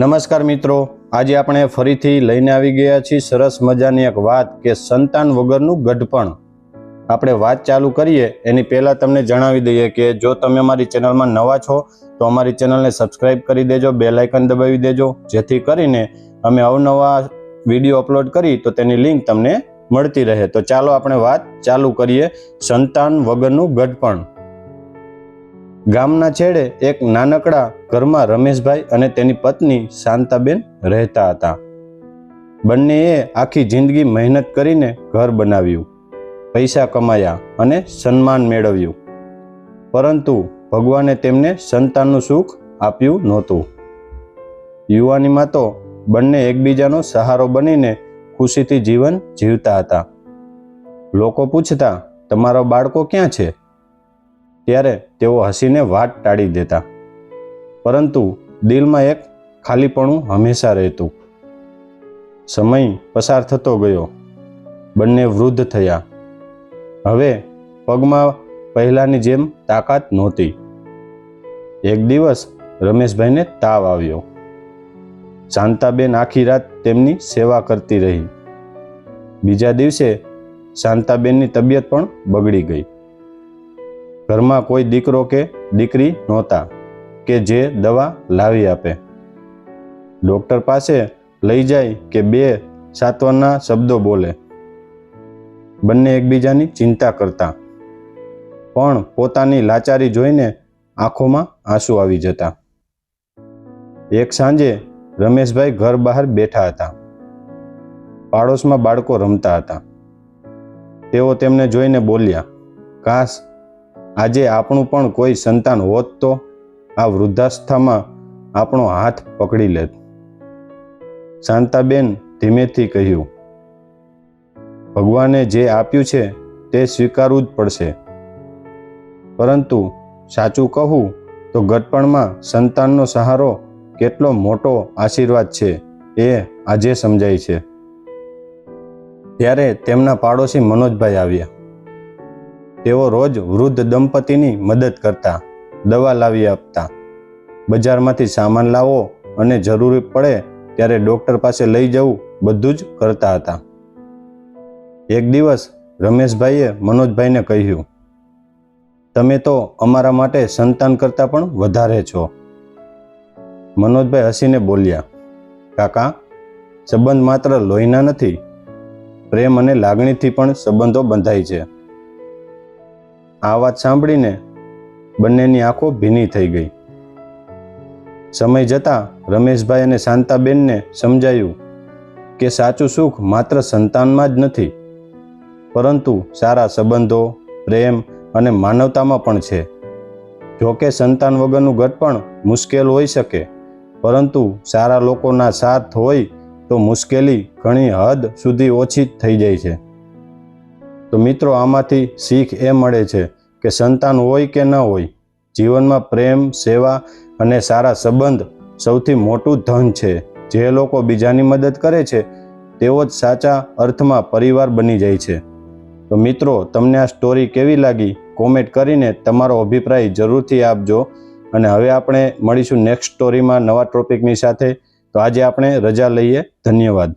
નમસ્કાર મિત્રો, આજે આપણે ફરીથી લઈને આવી ગયા છીએ સરસ મજાની એક વાત કે સંતાન વગરનું ગઢપણ. આપણે વાત ચાલુ કરીએ એની પહેલાં તમને જણાવી દઈએ કે જો તમે અમારી ચેનલમાં નવા છો તો અમારી ચેનલને સબસ્ક્રાઈબ કરી દેજો, બેલ આઇકન દબાવી દેજો, જેથી કરીને અમે અવનવા વિડીયો અપલોડ કરી તો તેની લિંક તમને મળતી રહે. તો ચાલો આપણે વાત ચાલુ કરીએ. સંતાન વગરનું ગઢપણ. ગામના છેડે એક નાનકડા ઘરમાં રમેશભાઈ અને તેની પત્ની શાંતાબેન રહેતા હતા. બંનેએ આખી જિંદગી મહેનત કરીને ઘર બનાવ્યું, પૈસા કમાયા અને સન્માન મેળવ્યું, પરંતુ ભગવાને તેમને સંતાનનું સુખ આપ્યું નહોતું. યુવાનીમાં તો બંને એકબીજાનો સહારો બનીને ખુશીથી જીવન જીવતા હતા. લોકો પૂછતા, તમારા બાળકો ક્યાં છે? ત્યારે તેઓ હસીને વાત ટાળી દેતા, પરંતુ દિલમાં એક ખાલીપણું હંમેશા રહેતું. સમય પસાર થતો ગયો, બંને વૃદ્ધ થયા. હવે પગમાં પહેલાંની જેમ તાકાત નહોતી. એક દિવસ રમેશભાઈને તાવ આવ્યો. શાંતાબેન આખી રાત તેમની સેવા કરતી રહી. બીજા દિવસે શાંતાબેનની તબિયત પણ બગડી ગઈ. ઘરમાં કોઈ દીકરો કે દીકરી નહોતા કે જે દવા લાવી આપે, ડૉક્ટર પાસે લઈ જાય કે બે સાંત્વનના શબ્દો બોલે. બંને એકબીજાની ચિંતા કરતા, પણ પોતાની લાચારી જોઈને આંખોમાં આંસુ આવી જતા. એક સાંજે રમેશભાઈ ઘર બહાર બેઠા હતા. પાડોશમાં બાળકો રમતા હતા. તેઓ તેમને જોઈને બોલ્યા, કાશ આજે આપણું પણ કોઈ સંતાન હોત તો આ વૃદ્ધાવસ્થામાં આપણો હાથ પકડી લેત. શાંતાબેન ધીમેથી કહ્યું, ભગવાને જે આપ્યું છે તે સ્વીકારવું જ પડશે. પરંતુ સાચું કહું તો ગઢપણમાં સંતાનનો સહારો કેટલો મોટો આશીર્વાદ છે એ આજે સમજાય છે. ત્યારે તેમના પાડોશી મનોજભાઈ આવ્યા. તેઓ રોજ વૃદ્ધ દંપતીની મદદ કરતા, દવા લાવી આપતા, બજારમાંથી સામાન લાવો અને જરૂરી પડે ત્યારે ડૉક્ટર પાસે લઈ જવું, બધું જ કરતા હતા. એક દિવસ રમેશભાઈએ મનોજભાઈને કહ્યું, તમે તો અમારા માટે સંતાન કરતાં પણ વધારે છો. મનોજભાઈ હસીને બોલ્યા, કાકા, સંબંધ માત્ર લોહીના નથી, પ્રેમ અને લાગણીથી પણ સંબંધો બંધાય છે. આ વાત સાંભળીને બંનેની આંખો ભીની થઈ ગઈ. સમય જતાં રમેશભાઈ અને શાંતાબેનને સમજાયું કે સાચું સુખ માત્ર સંતાનમાં જ નથી, પરંતુ સારા સંબંધો, પ્રેમ અને માનવતામાં પણ છે. જોકે સંતાન વગરનું ગઢપણ મુશ્કેલ હોઈ શકે, પરંતુ સારા લોકોના સાથ હોય તો મુશ્કેલી ઘણી હદ સુધી ઓછી થઈ જાય છે. તો મિત્રો, આમાંથી શીખ એ મળે છે કે સંતાન હોય કે ન હોય, જીવનમાં પ્રેમ, સેવા અને સારા સંબંધ સૌથી મોટું ધન છે. જે લોકો બીજાની મદદ કરે છે તેઓ જ સાચા અર્થમાં પરિવાર બની જાય છે. તો મિત્રો, તમને આ સ્ટોરી કેવી લાગી કોમેન્ટ કરીને તમારો અભિપ્રાય જરૂરથી આપજો. અને હવે આપણે મળીશું નેક્સ્ટ સ્ટોરીમાં નવા ટોપિકની સાથે. તો આજે આપણે રજા લઈએ. ધન્યવાદ.